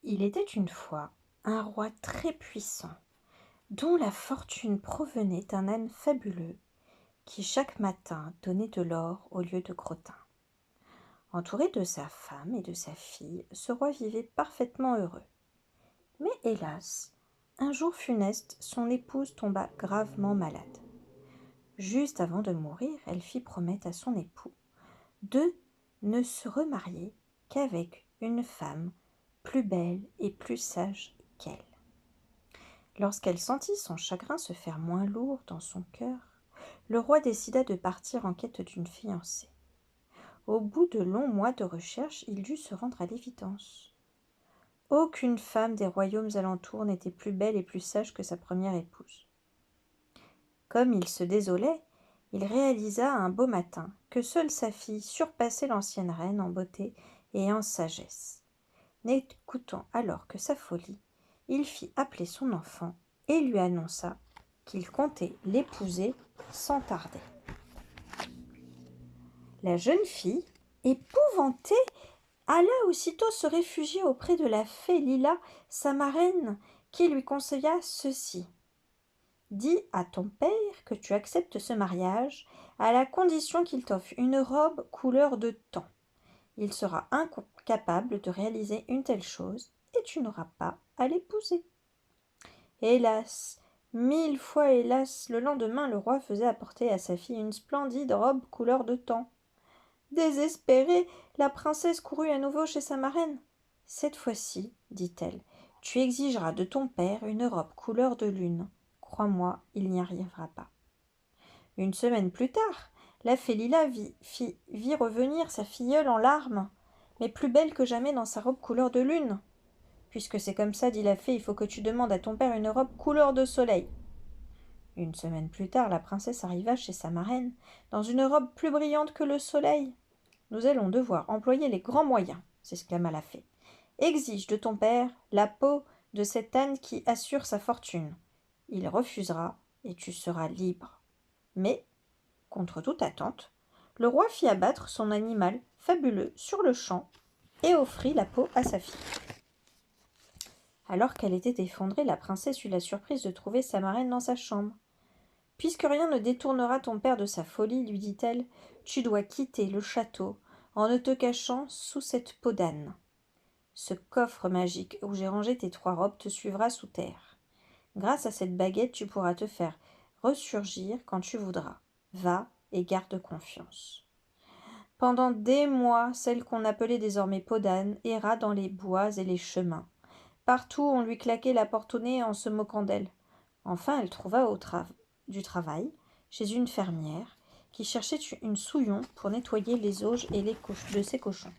Il était une fois un roi très puissant, dont la fortune provenait d'un âne fabuleux, qui chaque matin donnait de l'or au lieu de crottin. Entouré de sa femme et de sa fille, ce roi vivait parfaitement heureux. Mais hélas, un jour funeste, son épouse tomba gravement malade. Juste avant de mourir, elle fit promettre à son époux de ne se remarier qu'avec une femme plus belle et plus sage qu'elle. Lorsqu'elle sentit son chagrin se faire moins lourd dans son cœur, le roi décida de partir en quête d'une fiancée. Au bout de longs mois de recherche, il dut se rendre à l'évidence. Aucune femme des royaumes alentours n'était plus belle et plus sage que sa première épouse. Comme il se désolait, il réalisa un beau matin que seule sa fille surpassait l'ancienne reine en beauté et en sagesse. N'écoutant alors que sa folie, il fit appeler son enfant et lui annonça qu'il comptait l'épouser sans tarder. La jeune fille, épouvantée, alla aussitôt se réfugier auprès de la fée Lila, sa marraine, qui lui conseilla ceci. « Dis à ton père que tu acceptes ce mariage à la condition qu'il t'offre une robe couleur de tan. Il sera incapable de réaliser une telle chose et tu n'auras pas à l'épouser. » Hélas, 1000 fois hélas, le lendemain le roi faisait apporter à sa fille une splendide robe couleur de tan. Désespérée, la princesse courut à nouveau chez sa marraine. « Cette fois-ci, dit-elle, tu exigeras de ton père une robe couleur de lune. Crois-moi, il n'y arrivera pas. » Une semaine plus tard, la fée Lila vit revenir sa filleule en larmes, mais plus belle que jamais dans sa robe couleur de lune. « Puisque c'est comme ça, dit la fée, il faut que tu demandes à ton père une robe couleur de soleil. » Une semaine plus tard, la princesse arriva chez sa marraine, dans une robe plus brillante que le soleil. « Nous allons devoir employer les grands moyens, s'exclama la fée. Exige de ton père la peau de cet âne qui assure sa fortune. Il refusera et tu seras libre. Mais, contre toute attente, le roi fit abattre son animal fabuleux sur le champ et offrit la peau à sa fille. Alors qu'elle était effondrée, la princesse eut la surprise de trouver sa marraine dans sa chambre. « Puisque rien ne détournera ton père de sa folie, lui dit-elle, tu dois quitter le château en ne te cachant sous cette peau d'âne. Ce coffre magique où j'ai rangé tes 3 robes te suivra sous terre. Grâce à cette baguette, tu pourras te faire ressurgir quand tu voudras. Va et garde confiance. » Pendant des mois, celle qu'on appelait désormais peau d'âne erra dans les bois et les chemins. Partout, on lui claquait la porte au nez en se moquant d'elle. Enfin, elle trouva du travail chez une fermière qui cherchait une souillon pour nettoyer les auges et de ses cochons.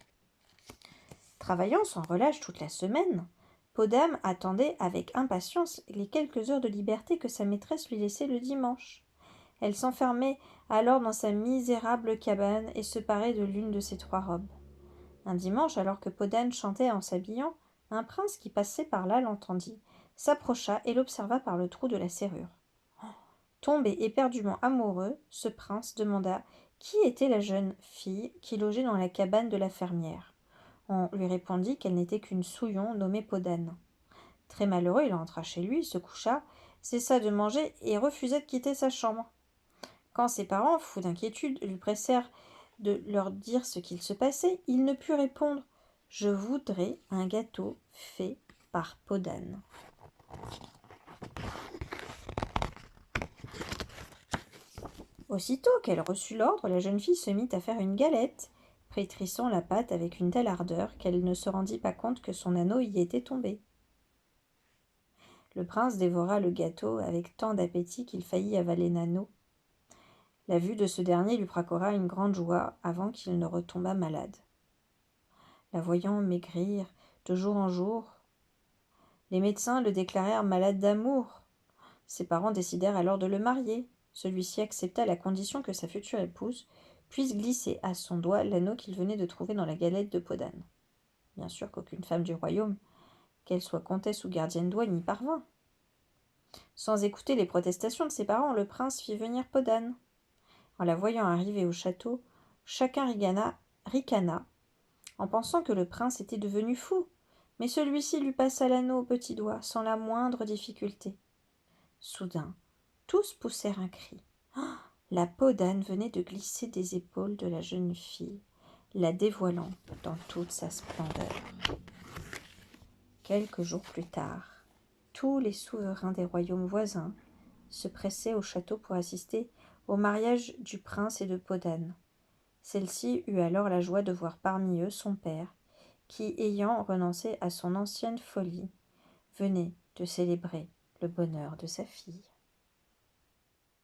Travaillant sans relâche toute la semaine, Podam attendait avec impatience les quelques heures de liberté que sa maîtresse lui laissait le dimanche. Elle s'enfermait alors dans sa misérable cabane et se parait de l'une de ses 3 robes. Un dimanche, alors que Podane chantait en s'habillant, un prince qui passait par là l'entendit, s'approcha et l'observa par le trou de la serrure. Tombé éperdument amoureux, ce prince demanda qui était la jeune fille qui logeait dans la cabane de la fermière. On lui répondit qu'elle n'était qu'une souillon nommée Podane. Très malheureux, il rentra chez lui, se coucha, cessa de manger et refusa de quitter sa chambre. Quand ses parents, fous d'inquiétude, lui pressèrent de leur dire ce qu'il se passait, il ne put répondre « Je voudrais un gâteau fait par Podane. » Aussitôt qu'elle reçut l'ordre, la jeune fille se mit à faire une galette, pétrissant la pâte avec une telle ardeur qu'elle ne se rendit pas compte que son anneau y était tombé. Le prince dévora le gâteau avec tant d'appétit qu'il faillit avaler l'anneau. La vue de ce dernier lui procura une grande joie avant qu'il ne retombât malade. La voyant maigrir de jour en jour, les médecins le déclarèrent malade d'amour. Ses parents décidèrent alors de le marier. Celui-ci accepta à la condition que sa future épouse puisse glisser à son doigt l'anneau qu'il venait de trouver dans la galette de Podane. Bien sûr qu'aucune femme du royaume, qu'elle soit comtesse ou gardienne d'Oie, n'y parvint. Sans écouter les protestations de ses parents, le prince fit venir Podane. En la voyant arriver au château, chacun ricana en pensant que le prince était devenu fou. mais celui-ci lui passa l'anneau au petit doigt sans la moindre difficulté. Soudain, tous poussèrent un cri. Ah, la peau d'âne venait de glisser des épaules de la jeune fille, la dévoilant dans toute sa splendeur. Quelques jours plus tard, tous les souverains des royaumes voisins se pressaient au château pour assister au mariage du prince et de Peau d'âne. Celle-ci eut alors la joie de voir parmi eux son père, qui, ayant renoncé à son ancienne folie, venait de célébrer le bonheur de sa fille.